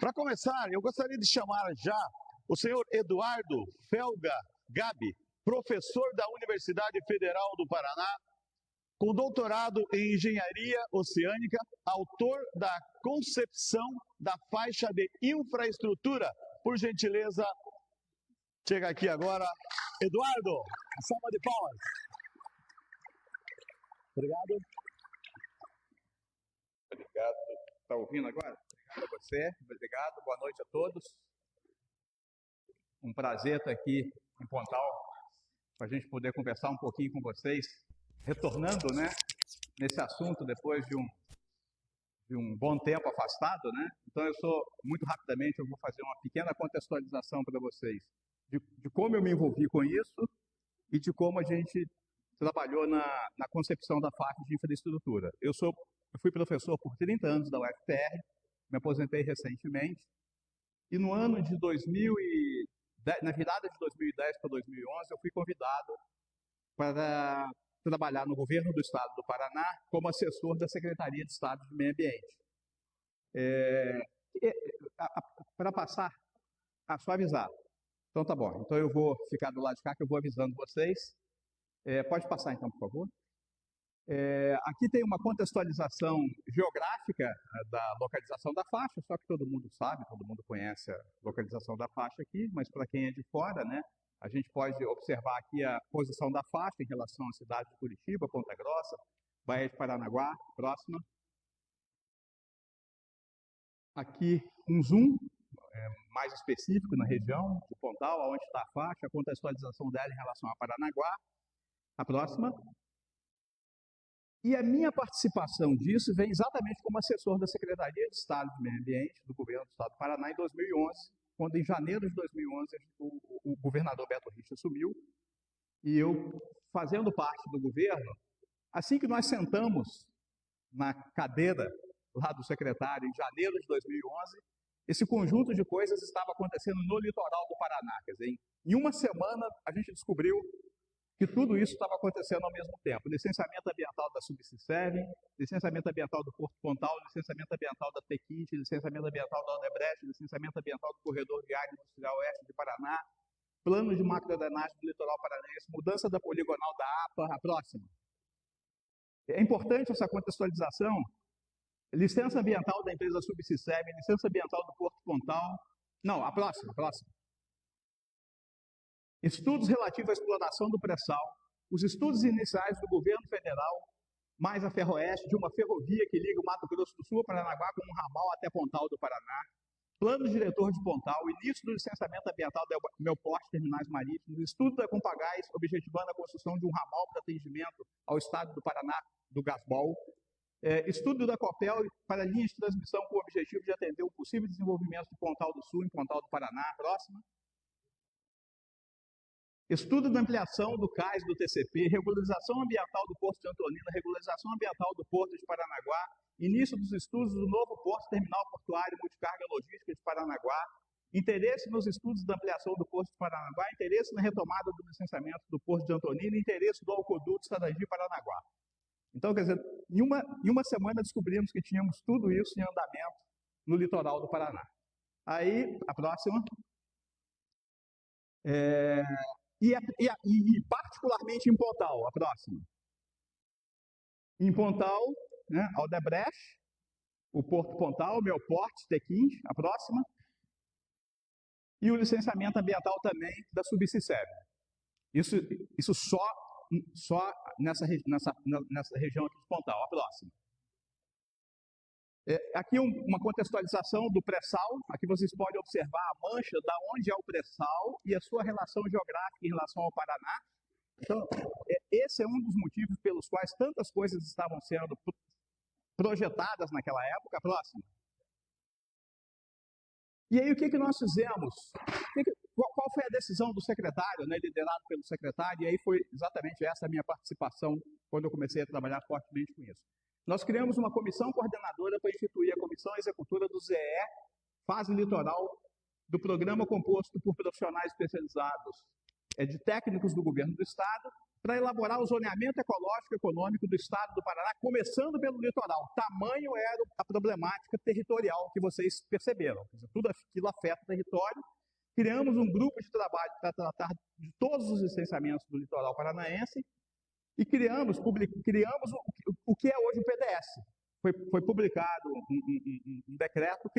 Para começar, eu gostaria de chamar já o senhor Eduardo Felga Gabi, professor da Universidade Federal do Paraná, com doutorado em Engenharia Oceânica, autor da concepção da faixa de infraestrutura. Por gentileza, chega aqui agora, Eduardo, uma salva de palmas. Obrigado. Obrigado. Está ouvindo agora? Obrigado a você, obrigado, boa noite a todos. Um prazer estar aqui em Pontal, para a gente poder conversar um pouquinho com vocês, retornando, né, nesse assunto depois de um bom tempo afastado, né? Então muito rapidamente, eu vou fazer uma pequena contextualização para vocês de como eu me envolvi com isso e de como a gente trabalhou na concepção da faixa de infraestrutura. Eu fui professor por 30 anos da UFPR, me aposentei recentemente, e no ano de 2010, na virada de 2010 para 2011, eu fui convidado para trabalhar no governo do estado do Paraná como assessor da Secretaria de Estado de Meio Ambiente. Para passar a suavizar. Então tá bom, então eu vou ficar do lado de cá que eu vou avisando vocês. Pode passar então, por favor. Aqui tem uma contextualização geográfica da localização da faixa, só que todo mundo sabe, todo mundo conhece a localização da faixa aqui, mas para quem é de fora, né, a gente pode observar aqui a posição da faixa em relação à cidade de Curitiba, Ponta Grossa, Baía de Paranaguá, próxima. Aqui um zoom mais específico na região de Pontal, onde está a faixa, a contextualização dela em relação a Paranaguá, a próxima. E a minha participação disso vem exatamente como assessor da Secretaria de Estado de Meio Ambiente do Governo do Estado do Paraná em 2011, quando em janeiro de 2011 o governador Beto Richa assumiu, e eu, fazendo parte do governo, assim que nós sentamos na cadeira lá do secretário em janeiro de 2011, esse conjunto de coisas estava acontecendo no litoral do Paraná. Quer dizer, em uma semana a gente descobriu que tudo isso estava acontecendo ao mesmo tempo. Licenciamento ambiental da Subsiserve, licenciamento ambiental do Porto Pontal, licenciamento ambiental da Tequinte, licenciamento ambiental da Odebrecht, licenciamento ambiental do Corredor Viário Industrial Oeste de Paraná, plano de macrodrenagem do litoral paranaense, mudança da poligonal da APA, a próxima. É importante essa contextualização. Licença ambiental da empresa Subsiserve, licença ambiental do Porto Pontal. Não, a próxima. Estudos relativos à exploração do pré-sal, os estudos iniciais do governo federal, mais a Ferroeste, de uma ferrovia que liga o Mato Grosso do Sul ao Paranaguá com um ramal até Pontal do Paraná, plano diretor de Pontal, início do licenciamento ambiental da Melport Terminais Marítimos, estudo da Compagás, objetivando a construção de um ramal para atendimento ao estado do Paraná do Gasbol, estudo da Copel para linhas de transmissão com o objetivo de atender o possível desenvolvimento de Pontal do Sul em Pontal do Paraná, próxima. Estudo da ampliação do CAIS do TCP, regularização ambiental do Porto de Antonina, regularização ambiental do Porto de Paranaguá, início dos estudos do novo Porto Terminal Portuário Multicarga Logística de Paranaguá, interesse nos estudos da ampliação do Porto de Paranaguá, interesse na retomada do licenciamento do Porto de Antonina, interesse do Alcoduto Sarangi-Paranaguá. Então, quer dizer, em uma semana descobrimos que tínhamos tudo isso em andamento no litoral do Paraná. Aí, a próxima. E particularmente em Pontal, a próxima. Em Pontal, né, a Odebrecht, o Porto Pontal, Melport, Tequinte, a próxima. E o licenciamento ambiental também da Subsiserve. Isso só nessa região aqui de Pontal, a próxima. Aqui uma contextualização do pré-sal. Aqui vocês podem observar a mancha da onde é o pré-sal e a sua relação geográfica em relação ao Paraná. Então, esse é um dos motivos pelos quais tantas coisas estavam sendo projetadas naquela época. A próxima. E aí, o que nós fizemos? Qual foi a decisão do secretário, né, liderado pelo secretário? E aí foi exatamente essa a minha participação quando eu comecei a trabalhar fortemente com isso. Nós criamos uma comissão coordenadora para instituir a comissão executora do ZE, fase litoral, do programa composto por profissionais especializados de técnicos do governo do estado para elaborar o zoneamento ecológico e econômico do estado do Paraná, começando pelo litoral. Tamanho era a problemática territorial que vocês perceberam. Tudo aquilo afeta o território. Criamos um grupo de trabalho para tratar de todos os licenciamentos do litoral paranaense e criamos o que é hoje o PDS. Foi publicado um decreto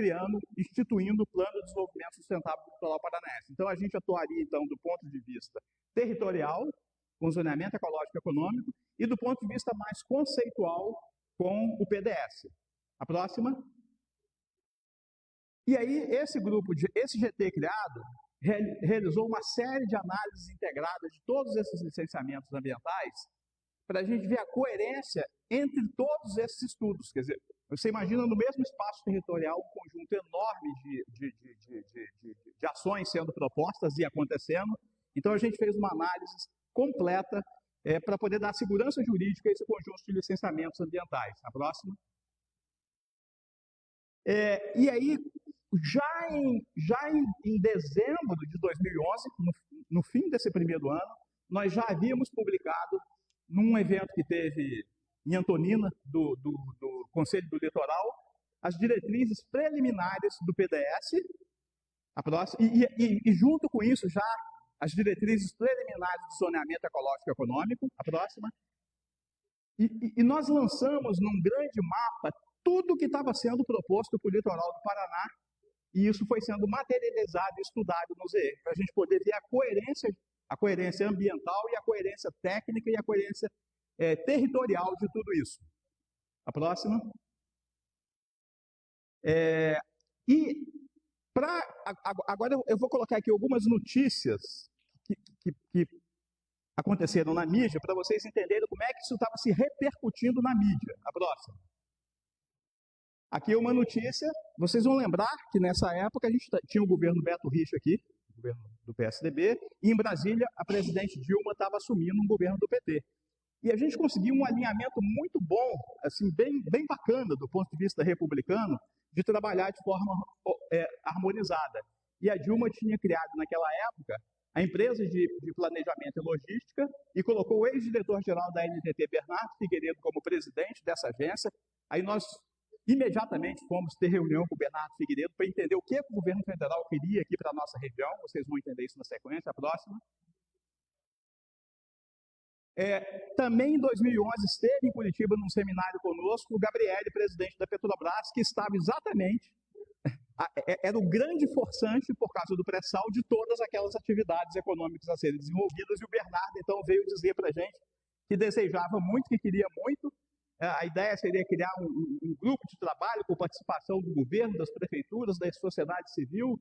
instituindo o Plano de Desenvolvimento Sustentável do Litoral Paranaense. Então, a gente atuaria, então, do ponto de vista territorial, com zoneamento ecológico e econômico, e do ponto de vista mais conceitual, com o PDS. A próxima. E aí, esse GT criado, realizou uma série de análises integradas de todos esses licenciamentos ambientais, para a gente ver a coerência entre todos esses estudos. Quer dizer, você imagina no mesmo espaço territorial um conjunto enorme de ações sendo propostas e acontecendo. Então, a gente fez uma análise completa para poder dar segurança jurídica a esse conjunto de licenciamentos ambientais. A próxima. E aí, já em dezembro de 2011, no fim desse primeiro ano, nós já havíamos publicado, num evento que teve em Antonina, do Conselho do Litoral, as diretrizes preliminares do PDS, a próxima, e junto com isso já as diretrizes preliminares do zoneamento ecológico e econômico, a próxima, e nós lançamos num grande mapa tudo o que estava sendo proposto para o litoral do Paraná, e isso foi sendo materializado e estudado no ZE, para a gente poder ver a coerência ambiental e a coerência técnica e a coerência territorial de tudo isso. A próxima. Agora eu vou colocar aqui algumas notícias que aconteceram na mídia para vocês entenderem como é que isso estava se repercutindo na mídia. A próxima. Aqui uma notícia, vocês vão lembrar que nessa época a gente tinha o governo Beto Richa aqui, o governo do PSDB, e em Brasília a presidente Dilma estava assumindo um governo do PT. E a gente conseguiu um alinhamento muito bom, assim, bem bacana do ponto de vista republicano, de trabalhar de forma harmonizada. E a Dilma tinha criado naquela época a empresa de planejamento e logística e colocou o ex-diretor-geral da NTT, Bernardo Figueiredo, como presidente dessa agência. Aí nós imediatamente fomos ter reunião com o Bernardo Figueiredo para entender o que o governo federal queria aqui para a nossa região. Vocês vão entender isso na sequência. A próxima. Também em 2011 esteve em Curitiba num seminário conosco o Gabriele, presidente da Petrobras, que estava exatamente, era o grande forçante por causa do pré-sal de todas aquelas atividades econômicas a serem desenvolvidas, e o Bernardo então veio dizer para a gente que desejava muito, que queria muito. A ideia seria criar um grupo de trabalho com participação do governo, das prefeituras, da sociedade civil,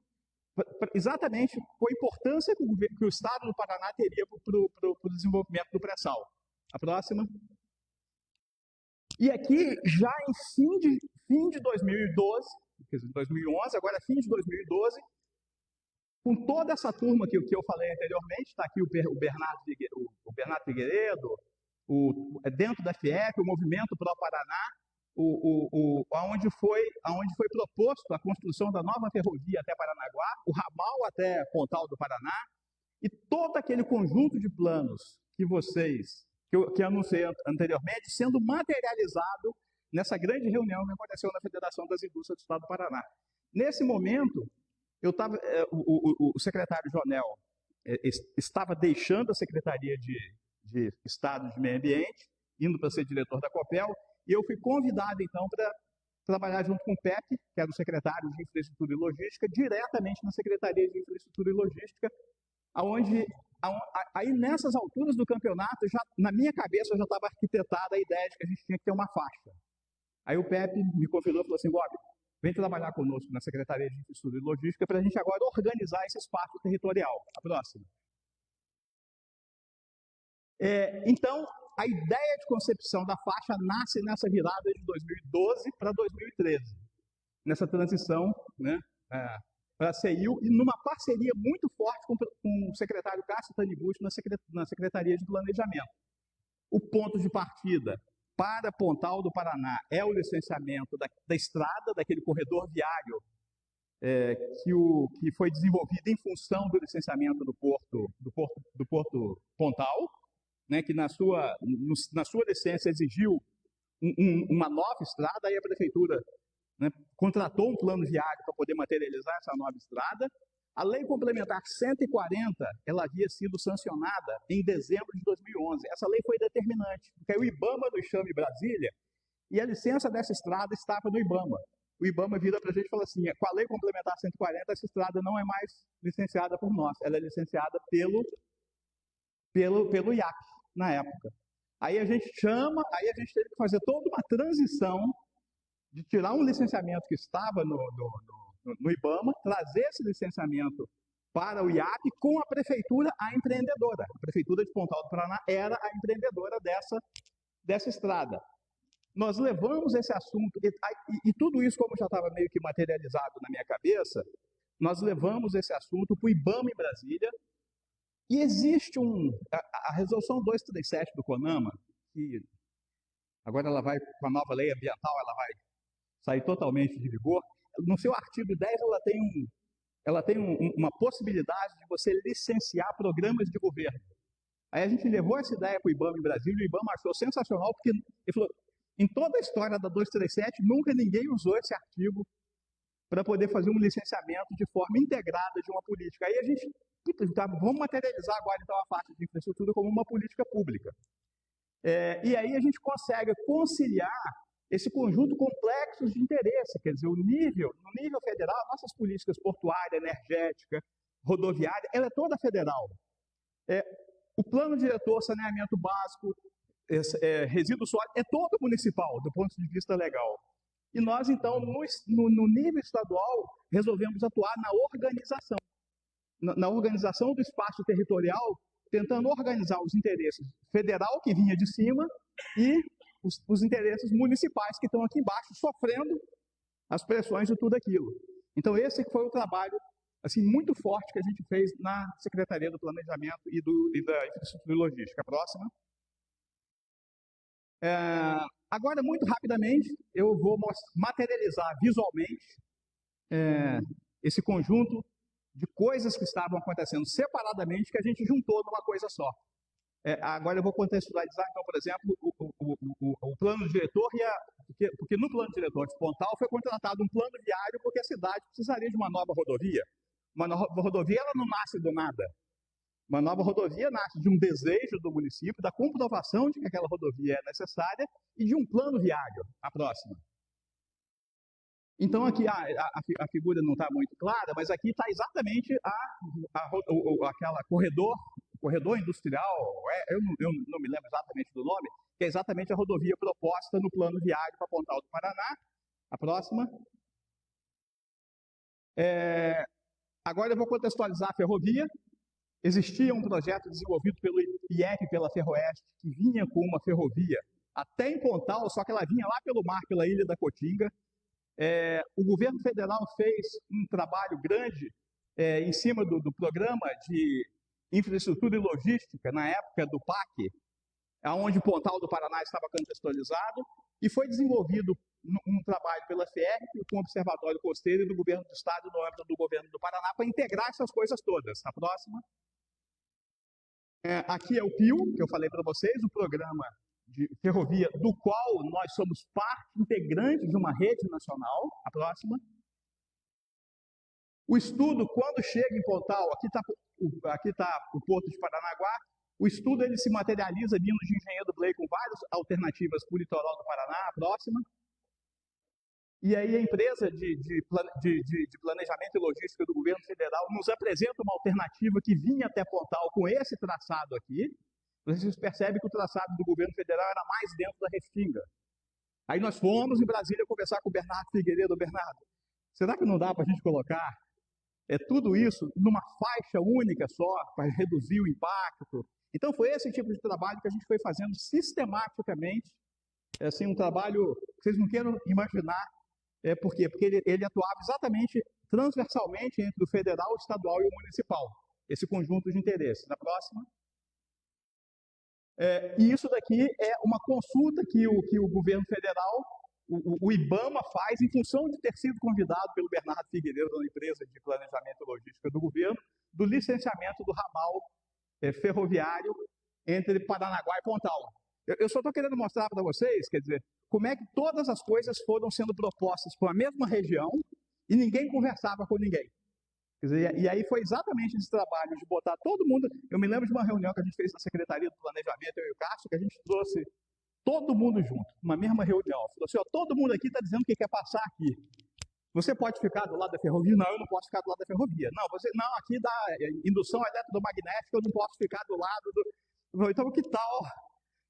exatamente com a importância que o Estado do Paraná teria para o desenvolvimento do pré-sal. A próxima. E aqui, já em fim de 2012, quer dizer, 2011, agora fim de 2012, com toda essa turma que eu falei anteriormente, está aqui o Bernardo Figueiredo, dentro da FIEP, o Movimento Pro Paraná, onde foi proposto a construção da nova ferrovia até Paranaguá, o ramal até Pontal do Paraná, e todo aquele conjunto de planos que eu anunciei anteriormente, sendo materializado nessa grande reunião que aconteceu na Federação das Indústrias do Estado do Paraná. Nesse momento, o secretário Jonel estava deixando a Secretaria de Estado de Meio Ambiente, indo para ser diretor da Copel, e eu fui convidado, então, para trabalhar junto com o Pepe, que era o secretário de Infraestrutura e Logística, diretamente na Secretaria de Infraestrutura e Logística, aí nessas alturas do campeonato, na minha cabeça já estava arquitetada a ideia de que a gente tinha que ter uma faixa. Aí o Pepe me convidou e falou assim: Bob, vem trabalhar conosco na Secretaria de Infraestrutura e Logística para a gente agora organizar esse espaço territorial. A próxima. Então, a ideia de concepção da faixa nasce nessa virada de 2012 para 2013, nessa transição, né, para a CEIU, e numa parceria muito forte com o secretário Cássio Taniguchi na Secretaria de Planejamento. O ponto de partida para Pontal do Paraná é o licenciamento da estrada, daquele corredor viário que foi desenvolvido em função do licenciamento do Porto Pontal. né, que na sua licença exigiu uma nova estrada, aí a prefeitura, né, contratou um plano viário para poder materializar essa nova estrada. A lei complementar 140, ela havia sido sancionada em dezembro de 2011. Essa lei foi determinante, porque o IBAMA nos chama em Brasília e a licença dessa estrada estava no IBAMA. O IBAMA vira para a gente e fala assim, com a lei complementar 140, essa estrada não é mais licenciada por nós, ela é licenciada pelo IAC, na época. Aí a gente teve que fazer toda uma transição de tirar um licenciamento que estava no IBAMA, trazer esse licenciamento para o IAP com a prefeitura, a empreendedora. A prefeitura de Pontal do Paraná era a empreendedora dessa estrada. Nós levamos esse assunto, e tudo isso, como já estava meio que materializado na minha cabeça, nós levamos esse assunto para o IBAMA em Brasília, e existe a resolução 237 do CONAMA, que agora ela vai, com a nova lei ambiental, ela vai sair totalmente de vigor. No seu artigo 10, ela tem uma possibilidade de você licenciar programas de governo. Aí a gente levou essa ideia para o IBAMA em Brasília, e o IBAMA achou sensacional, porque ele falou, em toda a história da 237, nunca ninguém usou esse artigo para poder fazer um licenciamento de forma integrada de uma política. Aí a gente, vamos materializar agora então a parte de infraestrutura como uma política pública. E aí a gente consegue conciliar esse conjunto complexo de interesse, quer dizer, no nível federal, nossas políticas portuária, energética, rodoviária, ela é toda federal. O plano diretor, saneamento básico, resíduo sólido, é todo municipal, do ponto de vista legal. E nós, então, no nível estadual, resolvemos atuar na organização do espaço territorial, tentando organizar os interesses federal, que vinha de cima, e os interesses municipais que estão aqui embaixo, sofrendo as pressões de tudo aquilo. Então, esse foi o trabalho assim, muito forte que a gente fez na Secretaria do Planejamento e da Infraestrutura e Logística. Próxima. Agora, muito rapidamente, eu vou materializar visualmente esse conjunto de coisas que estavam acontecendo separadamente que a gente juntou numa coisa só. Agora eu vou contextualizar, então, por exemplo, o plano diretor, porque no plano diretor de Pontal foi contratado um plano viário porque a cidade precisaria de uma nova rodovia. Uma nova rodovia, ela não nasce do nada. Uma nova rodovia nasce de um desejo do município, da comprovação de que aquela rodovia é necessária e de um plano viário. A próxima. Então, aqui a figura não está muito clara, mas aqui está exatamente aquela corredor industrial, eu não me lembro exatamente do nome, que é exatamente a rodovia proposta no plano viário para Pontal do Paraná. A próxima. Agora eu vou contextualizar a ferrovia. Existia um projeto desenvolvido pelo IEP, pela Ferroeste, que vinha com uma ferrovia até em Pontal, só que ela vinha lá pelo mar, pela Ilha da Cotinga. O governo federal fez um trabalho grande em cima do programa de infraestrutura e logística, na época do PAC, onde Pontal do Paraná estava contextualizado, e foi desenvolvido um trabalho pela FERP, com o Observatório Costeiro e do Governo do Estado, no âmbito do Governo do Paraná, para integrar essas coisas todas. A próxima. Aqui é o PIO, que eu falei para vocês, o programa de ferrovia, do qual nós somos parte integrante de uma rede nacional. A próxima. O estudo, quando chega em Pontal, aqui está o Porto de Paranaguá, o estudo ele se materializa vindo de Engenheiro Blay com várias alternativas para o litoral do Paraná. A próxima. E aí a empresa de planejamento e logística do governo federal nos apresenta uma alternativa que vinha até Pontal com esse traçado aqui. Vocês percebem que o traçado do governo federal era mais dentro da Restinga. Aí nós fomos em Brasília conversar com o Bernardo Figueiredo. Bernardo, será que não dá para a gente colocar tudo isso numa faixa única só, para reduzir o impacto? Então foi esse tipo de trabalho que a gente foi fazendo sistematicamente, assim, um trabalho que vocês não queiram imaginar. Por quê? Porque ele atuava exatamente transversalmente entre o federal, o estadual e o municipal. Esse conjunto de interesses. Na próxima. E isso daqui é uma consulta que o governo federal, o IBAMA, faz em função de ter sido convidado pelo Bernardo Figueiredo, da empresa de planejamento e logística do governo, do licenciamento do ramal ferroviário entre Paranaguá e Pontal. Eu só estou querendo mostrar para vocês, quer dizer, como é que todas as coisas foram sendo propostas para a mesma região e ninguém conversava com ninguém. Quer dizer, e aí foi exatamente esse trabalho de botar todo mundo. Eu me lembro de uma reunião que a gente fez na Secretaria do Planejamento, eu e o Cássio, que a gente trouxe todo mundo junto, uma mesma reunião. Falou assim, ó, todo mundo aqui está dizendo que quer passar aqui. Você pode ficar do lado da ferrovia? Não, eu não posso ficar do lado da ferrovia. Não, não, aqui dá indução eletromagnética, eu não posso ficar do lado do... Então, que tal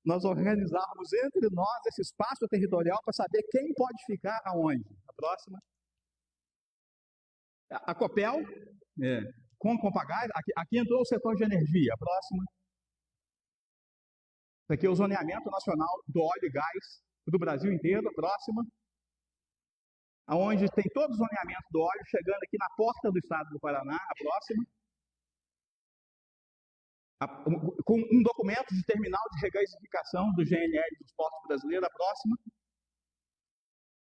nós organizarmos entre nós esse espaço territorial para saber quem pode ficar aonde? A próxima. A Copel, com o Compagás, aqui entrou o setor de energia. A próxima. Isso aqui é o zoneamento nacional do óleo e gás do Brasil inteiro. A próxima. Onde tem todo o zoneamento do óleo chegando aqui na porta do estado do Paraná. A próxima. Com um documento de terminal de regasificação do GNL dos portos brasileiros. A próxima.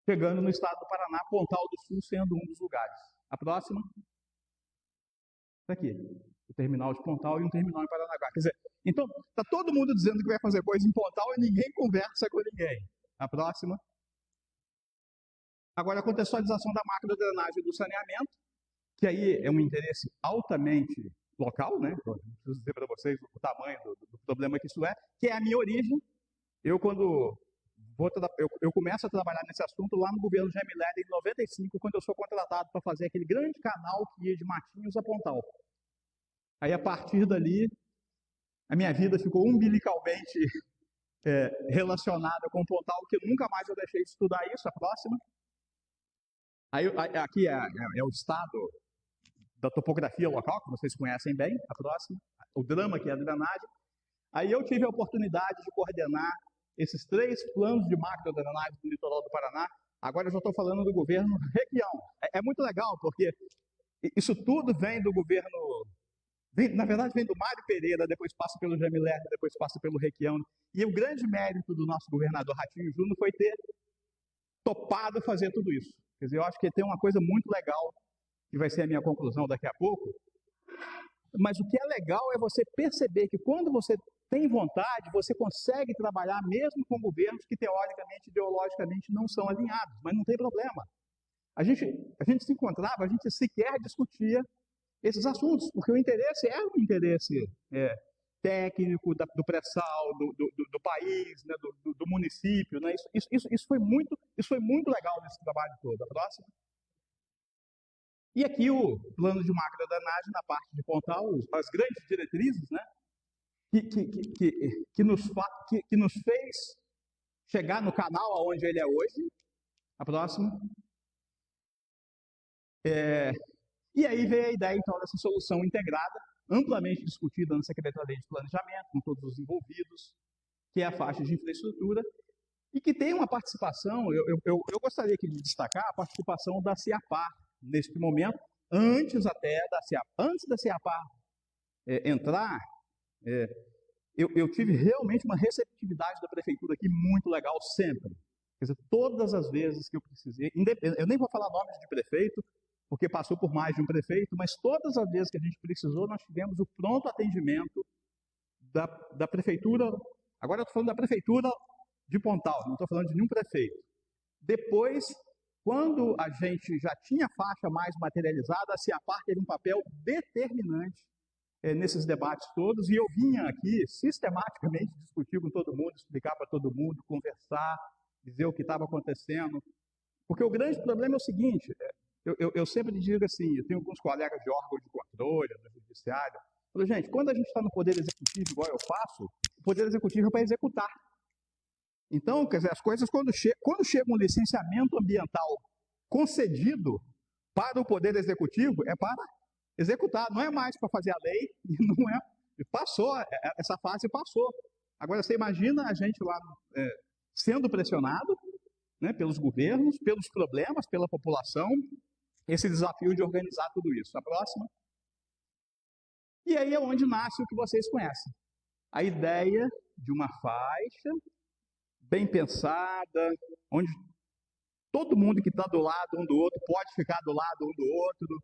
Chegando no estado do Paraná, Pontal do Sul sendo um dos lugares. A próxima. Isso aqui. O terminal de Pontal e um terminal em Paranaguá. Quer dizer, então, está todo mundo dizendo que vai fazer coisa em Pontal e ninguém conversa com ninguém. A próxima. Agora, a contextualização da macrodrenagem do saneamento, que aí é um interesse altamente local, né? Eu preciso dizer para vocês o tamanho do problema que isso é, que é a minha origem. Eu, quando eu começo a trabalhar nesse assunto lá no governo Jaime Lerner, em 95, quando eu sou contratado para fazer aquele grande canal que ia de Matinhos a Pontal. Aí, a partir dali, a minha vida ficou umbilicalmente relacionada com Pontal, que nunca mais eu deixei de estudar isso. A próxima. Aí, aqui é o estado da topografia local, que vocês conhecem bem. A próxima. O drama, que é a drenagem. Aí eu tive a oportunidade de coordenar esses 3 planos de macrodrenagem do litoral do Paraná. Agora eu já estou falando do governo Requião. É muito legal, porque isso tudo vem do governo... na verdade, vem do Mário Pereira, depois passa pelo Jaime Lerner, depois passa pelo Requião. E o grande mérito do nosso governador Ratinho Júnior foi ter topado fazer tudo isso. Quer dizer, eu acho que tem uma coisa muito legal, que vai ser a minha conclusão daqui a pouco. Mas o que é legal é você perceber que quando você tem vontade, você consegue trabalhar mesmo com governos que teoricamente, ideologicamente não são alinhados, mas não tem problema. A gente se encontrava, a gente sequer discutia esses assuntos, porque o interesse era um interesse técnico do pré-sal, do país, né, do município. Né? Isso foi muito legal nesse trabalho todo. A próxima. E aqui o plano de macrodrenagem na parte de Pontal, as grandes diretrizes, né, que nos fez chegar no canal onde ele é hoje. A próxima. E aí veio a ideia, então, dessa solução integrada, amplamente discutida na Secretaria de Planejamento, com todos os envolvidos, que é a faixa de infraestrutura, e que tem uma participação, eu gostaria aqui de destacar a participação da CIAPAR, neste momento, antes da CIAPAR entrar, eu tive realmente uma receptividade da Prefeitura aqui muito legal sempre. Quer dizer, todas as vezes que eu precisei, eu nem vou falar nomes de prefeito, porque passou por mais de um prefeito, mas todas as vezes que a gente precisou, nós tivemos o pronto atendimento da Prefeitura. Agora eu estou falando da Prefeitura de Pontal, não estou falando de nenhum prefeito. Depois, quando a gente já tinha a faixa mais materializada, a CIAPAR teve um papel determinante nesses debates todos, e eu vinha aqui sistematicamente discutir com todo mundo, explicar para todo mundo, conversar, dizer o que estava acontecendo. Porque o grande problema é o seguinte, eu sempre digo assim, eu tenho alguns colegas de órgão de controle, do judiciário, eu falo, gente, quando a gente está no poder executivo, igual eu faço, o poder executivo é para executar. Então, quer dizer, as coisas, quando chega um licenciamento ambiental concedido para o poder executivo, é para executar, não é mais para fazer a lei, não é, passou, essa fase passou. Agora, você imagina a gente lá sendo pressionado, né, pelos governos, pelos problemas, pela população, esse desafio de organizar tudo isso. A próxima. E aí é onde nasce o que vocês conhecem. A ideia de uma faixa bem pensada, onde todo mundo que está do lado um do outro pode ficar do lado um do outro,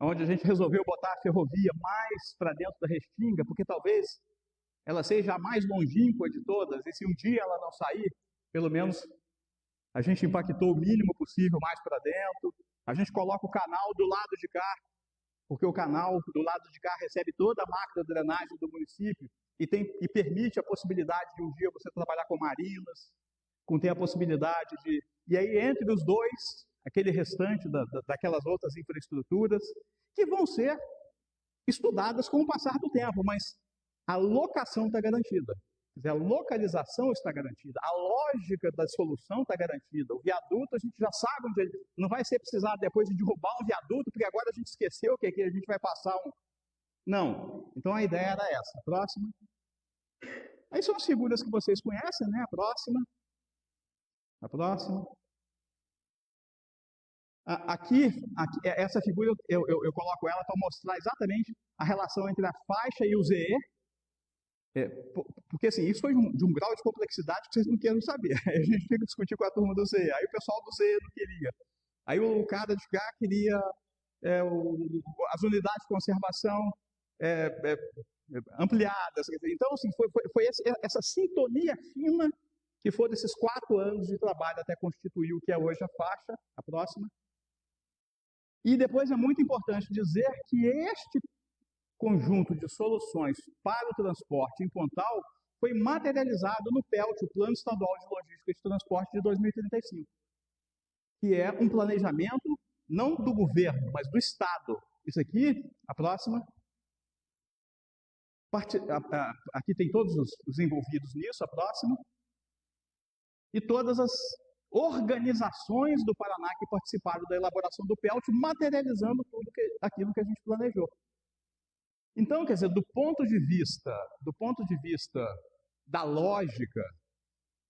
onde a gente resolveu botar a ferrovia mais para dentro da Restinga, porque talvez ela seja a mais longínqua de todas, e se um dia ela não sair, pelo menos a gente impactou o mínimo possível mais para dentro, a gente coloca o canal do lado de cá, porque o canal do lado de cá recebe toda a máquina de drenagem do município e permite a possibilidade de um dia você trabalhar com marinas, ter a possibilidade de... E aí, entre os dois, aquele restante daquelas outras infraestruturas, que vão ser estudadas com o passar do tempo, mas a locação está garantida. Quer dizer, a localização está garantida, a lógica da solução está garantida. O viaduto a gente já sabe onde ele... Não vai ser precisado depois de derrubar um viaduto, porque agora a gente esqueceu que aqui a gente vai passar um... Não. Então a ideia era essa. Próxima. Aí são as figuras que vocês conhecem, né? A próxima. A próxima. Aqui essa figura eu coloco ela para mostrar exatamente a relação entre a faixa e o ZE. Porque assim, isso foi de um grau de complexidade que vocês não querem saber. Aí a gente fica discutindo com a turma do ZE. Aí o pessoal do ZE não queria. Aí o cara de cá queria as unidades de conservação ampliadas. Então, assim, foi essa sintonia fina que foi desses 4 anos de trabalho até constituir o que é hoje a faixa. A próxima. E depois é muito importante dizer que este conjunto de soluções para o transporte em Pontal foi materializado no PELT, o Plano Estadual de Logística de Transporte de 2035, que é um planejamento não do governo, mas do Estado. Isso aqui, a próxima. Aqui tem todos os envolvidos nisso, a próxima. E todas as organizações do Paraná que participaram da elaboração do PELT, materializando tudo aquilo que a gente planejou. Então, quer dizer, do ponto de vista da lógica,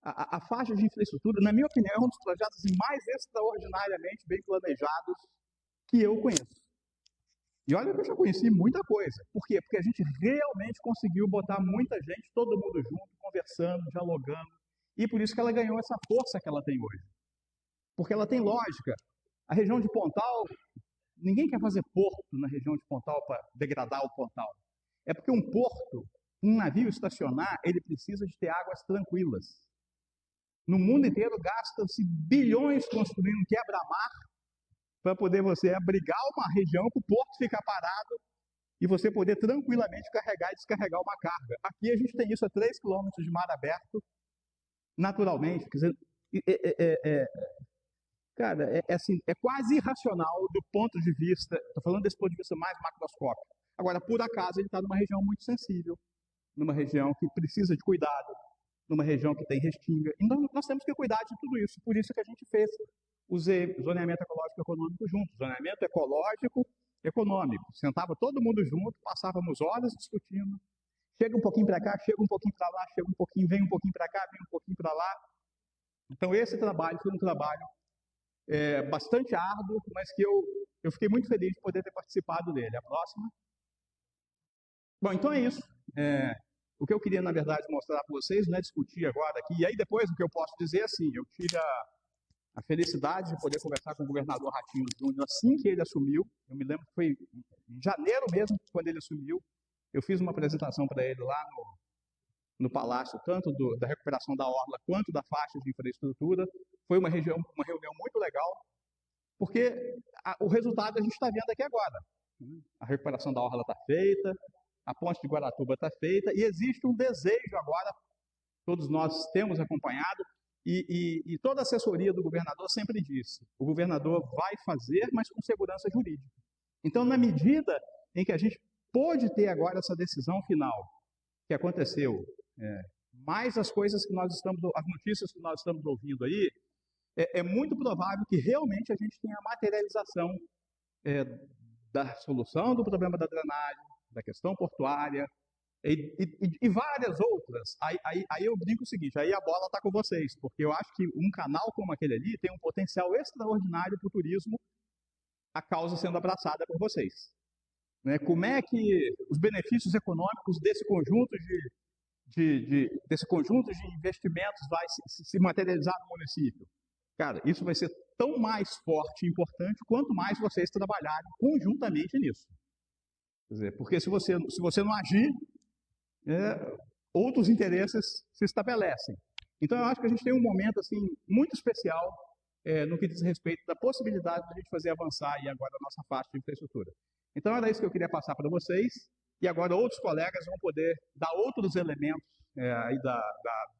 a faixa de infraestrutura, na minha opinião, é um dos projetos mais extraordinariamente bem planejados que eu conheço. E olha que eu já conheci muita coisa. Por quê? Porque a gente realmente conseguiu botar muita gente, todo mundo junto, conversando, dialogando. E por isso que ela ganhou essa força que ela tem hoje. Porque ela tem lógica. A região de Pontal, ninguém quer fazer porto na região de Pontal para degradar o Pontal. É porque um porto, um navio estacionar, ele precisa de ter águas tranquilas. No mundo inteiro gasta-se bilhões construindo um quebra-mar para poder você abrigar uma região que o porto fica parado e você poder tranquilamente carregar e descarregar uma carga. Aqui a gente tem isso a 3 quilômetros de mar aberto, naturalmente. Quer dizer, cara, assim, é quase irracional do ponto de vista, estou falando desse ponto de vista mais macroscópico. Agora, por acaso, ele está numa região muito sensível, numa região que precisa de cuidado, numa região que tem restinga. Então, nós temos que cuidar de tudo isso. Por isso que a gente fez o zoneamento ecológico econômico junto. Zoneamento ecológico econômico. Sentava todo mundo junto, passávamos horas discutindo. Chega um pouquinho para cá, chega um pouquinho para lá, chega um pouquinho, vem um pouquinho para cá, vem um pouquinho para lá. Então, esse trabalho foi um trabalho bastante árduo, mas que eu fiquei muito feliz de poder ter participado dele. A próxima. Bom, então é isso. O que eu queria, na verdade, mostrar para vocês, não é discutir agora aqui. E aí depois o que eu posso dizer, assim, eu tive a felicidade de poder conversar com o governador Ratinho Júnior assim que ele assumiu. Eu me lembro que foi em janeiro mesmo, quando ele assumiu. Eu fiz uma apresentação para ele lá no Palácio, tanto da recuperação da orla quanto da faixa de infraestrutura. Foi uma reunião muito legal, porque o resultado a gente está vendo aqui agora. A recuperação da orla está feita, a ponte de Guaratuba está feita, e existe um desejo agora, todos nós temos acompanhado, e toda a assessoria do governador sempre disse, o governador vai fazer, mas com segurança jurídica. Então, na medida em que a gente pôde ter agora essa decisão final, que aconteceu, mais as coisas que nós estamos, as notícias que nós estamos ouvindo aí, é muito provável que realmente a gente tenha a materialização da solução do problema da drenagem, da questão portuária e várias outras. Aí eu brinco o seguinte, aí a bola está com vocês, porque eu acho que um canal como aquele ali tem um potencial extraordinário para o turismo, a causa sendo abraçada por vocês. Né? Como é que os benefícios econômicos desse conjunto de investimentos vai se materializar no município? Cara, isso vai ser tão mais forte e importante quanto mais vocês trabalharem conjuntamente nisso. Quer dizer, porque se você não agir, outros interesses se estabelecem. Então, eu acho que a gente tem um momento assim, muito especial no que diz respeito da possibilidade de a gente fazer avançar aí agora a nossa faixa de infraestrutura. Então, era isso que eu queria passar para vocês, e agora outros colegas vão poder dar outros elementos aí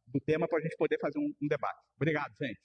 do tema para a gente poder fazer um debate. Obrigado, gente.